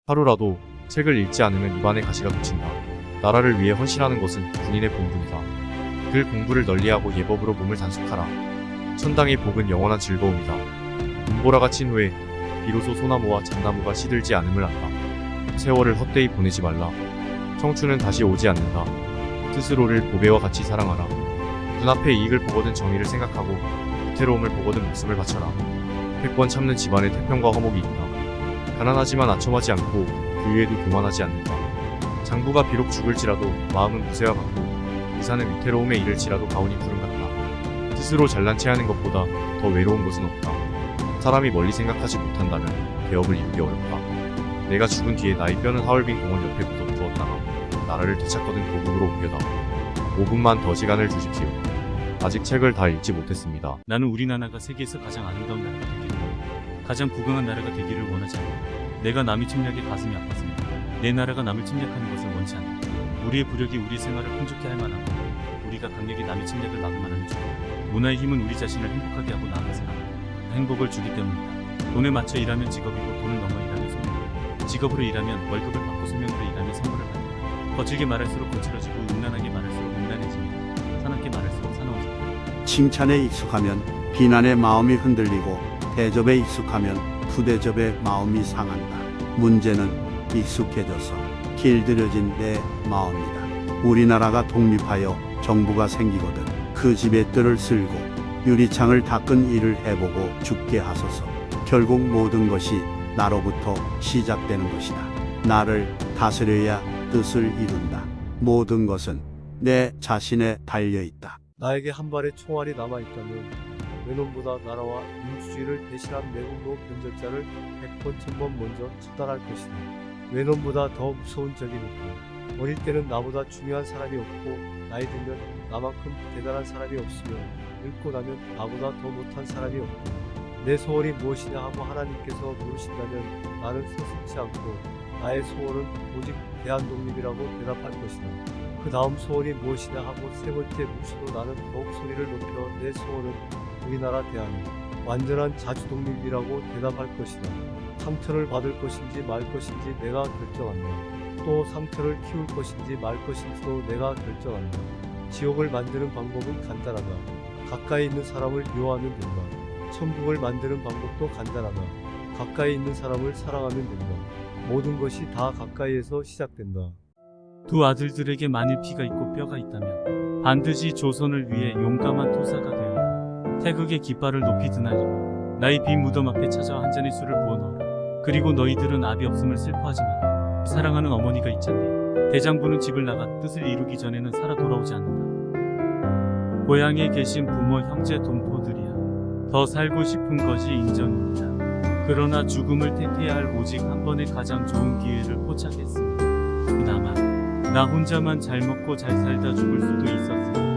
하루라도 책을 읽지 않으면 입안에 가시가 돋친다. 나라를 위해 헌신하는 것은 군인의 본분이다. 글 공부를 널리하고 예법으로 몸을 단속하라. 천당의 복은 영원한 즐거움이다. 눈보라가 친 후에 비로소 소나무와 잣나무가 시들지 않음을 안다. 세월을 헛되이 보내지 말라. 청춘은 다시 오지 않는다. 스스로를 보배와 같이 사랑하라. 눈앞의 이익을 보거든 정의를 생각하고 위태로움을 보거든 목숨을 바쳐라. 100번 참는 집안에 태평과 화목이 있다. 가난하지만 아첨하지 않고 부유해도 교만하지 않는다. 장부가 비록 죽을지라도 마음은 무쇠와 같고 의사는 위태로움에 이를지라도 가온이 구름 같다. 스스로 잘난 체 하는 것보다 더 외로운 것은 없다. 사람이 멀리 생각하지 못한다면 개업을 이루기 어렵다. 내가 죽은 뒤에 나의 뼈는 하얼빈 공원 옆에 묻어두었다가 나라를 되찾거든 고국으로 옮겨다. 5분만 더 시간을 주십시오. 아직 책을 다 읽지 못했습니다. 나는 우리 나라가 세계에서 가장 아름다운 나라가 되기를, 가장 부강한 나라가 되기를 원하지 않는다. 내가 남이 침략에 가슴이 아팠습니다. 내 나라가 남을 침략하는 것을 원치 않는다. 우리의 부력이 우리 생활을 풍족케 할 만하고 우리가 강력히 남의 침략을 막을 만하면 좋다. 문화의 힘은 우리 자신을 행복하게 하고 나아가서 행복을 주기 때문이다. 돈에 맞춰 일하면 직업이고 돈을 넘어 일하면 소명이다. 직업으로 일하면 월급을 받고 소명으로 일하면 선물을 받는다. 거칠게 말할수록 거칠어지고 음란하게 말할수록 음란해집니다. 사납게 말할수록 사나워집니다. 칭찬에 익숙하면 비난의 마음이 흔들리고 대접에 익숙하면 부대접의 마음이 상한다. 문제는 익숙해져서 길들여진 내 마음이다. 우리나라가 독립하여 정부가 생기거든 그 집의 뜰을 쓸고 유리창을 닦은 일을 해보고 죽게 하소서. 결국 모든 것이 나로부터 시작되는 것이다. 나를 다스려야 뜻을 이룬다. 모든 것은 내 자신에 달려있다. 나에게 한 발의 총알이 남아있다면 외놈보다 나라와 민주주의를 대신한 매국노 변절자를 100번 1000번 먼저 처단할 것이다. 외놈보다 더 무서운 적이니까. 어릴 때는 나보다 중요한 사람이 없고 나이 들면 나만큼 대단한 사람이 없으며 늙고 나면 나보다 더 못한 사람이 없고 내 소원이 무엇이냐 하고 하나님께서 물으신다면 나는 서슴지 않고 나의 소원은 오직 대한독립이라고 대답할 것이다. 그 다음 소원이 무엇이냐 하고 세 번째 묻지도 나는 더욱 소리를 높여 내 소원은 우리나라 대한민국 완전한 자주독립이라고 대답할 것이다. 상처를 받을 것인지 말 것인지 내가 결정한다. 또 상처를 키울 것인지 말 것인지도 내가 결정한다. 지옥을 만드는 방법은 간단하다. 가까이 있는 사람을 미워하면 된다. 천국을 만드는 방법도 간단하다. 가까이 있는 사람을 사랑하면 된다. 모든 것이 다 가까이에서 시작된다. 두 아들들에게 만일 피가 있고 뼈가 있다면 반드시 조선을 위해 용감한 투사가 되어라. 태극의 깃발을 높이 드날리고 나의 빈 무덤 앞에 찾아와 한 잔의 술을 부어 넣어라. 그리고 너희들은 아비 없음을 슬퍼하지 마라. 사랑하는 어머니가 있잖니. 대장부는 집을 나가 뜻을 이루기 전에는 살아 돌아오지 않는다. 고향에 계신 부모 형제 동포들이야. 더 살고 싶은 것이 인정입니다. 그러나 죽음을 택해야 할 오직 한 번의 가장 좋은 기회를 포착했습니다. 그나마 나 혼자만 잘 먹고 잘 살다 죽을 수도 있었습니다.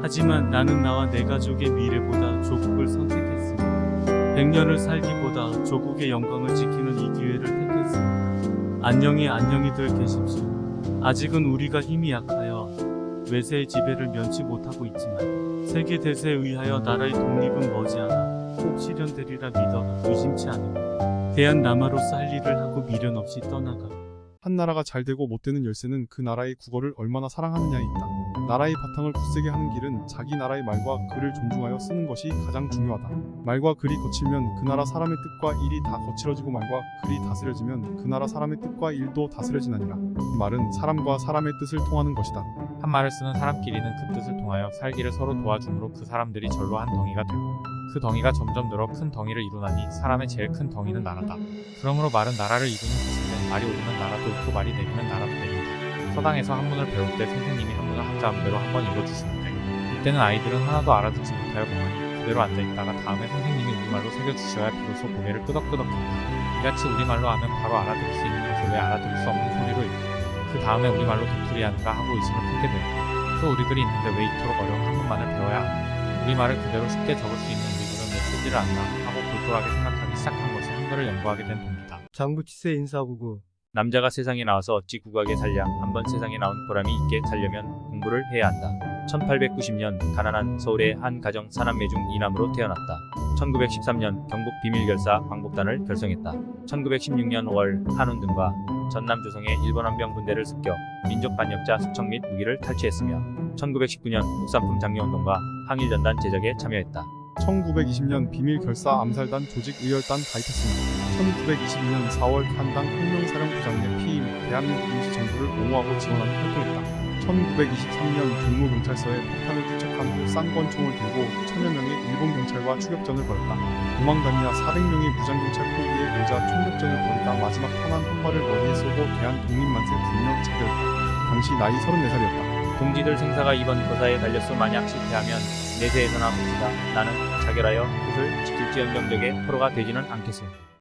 하지만 나는 나와 내 가족의 미래보다 조국을 선택했습니다. 100년을 살기보다 조국의 영광을 지키는 이 기회를 택했습니다. 안녕히들 계십시오. 아직은 우리가 힘이 약하여 외세의 지배를 면치 못하고 있지만 세계 대세에 의하여 나라의 독립은 머지않아 꼭 실현되리라 믿어라. 의심치 않으면 대한 남아로서 할 일을 하고 미련 없이 떠나가. 한 나라가 잘 되고 못 되는 열쇠는 그 나라의 국어를 얼마나 사랑하느냐에 있다. 나라의 바탕을 굳세게 하는 길은 자기 나라의 말과 글을 존중하여 쓰는 것이 가장 중요하다. 말과 글이 거칠면 그 나라 사람의 뜻과 일이 다 거칠어지고 말과 글이 다스려지면 그 나라 사람의 뜻과 일도 다스려지나니라. 이 말은 사람과 사람의 뜻을 통하는 것이다. 한 말을 쓰는 사람끼리는 그 뜻을 통하여 살기를 서로 도와줌으로 그 사람들이 절로 한 덩이가 되고 그 덩이가 점점 늘어 큰 덩이를 이루나니 사람의 제일 큰 덩이는 나라다. 그러므로 말은 나라를 이루는 것인데 말이 오르면 나라도 오르고 말이 내리면 나라도 내린다. 서당에서 한문을 배울 때 선생님이 한문을 한자음대로 한번 읽어주시는데 이때는 아이들은 하나도 알아듣지 못하여 멍하니 그대로 앉아있다가 다음에 선생님이 우리말로 새겨주셔야 비로소 고개를 끄덕끄덕합니다. 이같이 우리말로 하면 바로 알아들을 수 있는 것을 왜 알아들을 수 없는 소리로 읽고 그 다음에 우리말로 도토리하는가 하고 의심을 품게 되고 또 우리들이 있는데 왜 이토록 어려운 한문만을 배워야 하나. 우리말을 그대로 쉽게 적을 수 있는 우리들은 왜 쓰지를 않나 하고 골똘하게 생각하기 시작한 것이 한글을 연구하게 된 동기다. 장구치세 인사부구 남자가 세상에 나와서 어찌 국하게 살랴. 한번 세상에 나온 보람이 있게 살려면 공부를 해야 한다. 1890년 가난한 서울의 한 가정 사남매 중 이남으로 태어났다. 1913년 경북 비밀결사 광복단을 결성했다. 1916년 5월 한운등과 전남 조성의 일본 헌병 군대를 습격, 민족 반역자 숙청 및 무기를 탈취했으며 1919년 국산품 장려운동과 항일전단 제작에 참여했다. 1920년 비밀 결사 암살단 조직 의열단 가입했습니다. 1922년 4월 한당 혁명사령부장의 피임, 대한민국 임시정부를 옹호하고 지원하는 활동했다. 1923년 종로경찰서에 폭탄을 투척한 후 쌍권총을 들고 천여 명의 일본 경찰과 추격전을 벌였다. 도망다니나 400명의 무장경찰 포위에 의자 총격전을 벌이다 마지막 탄환 한 발을 머리에 쏘고 대한독립만세 불며 차별했다. 당시 나이 34살이었다. 동지들 생사가 이번 거사에 달렸소. 만약 실패하면 내세에서나 봅시다. 나는 자결하여 뜻을 지킬지언정 적의 포로가 되지는 않겠소.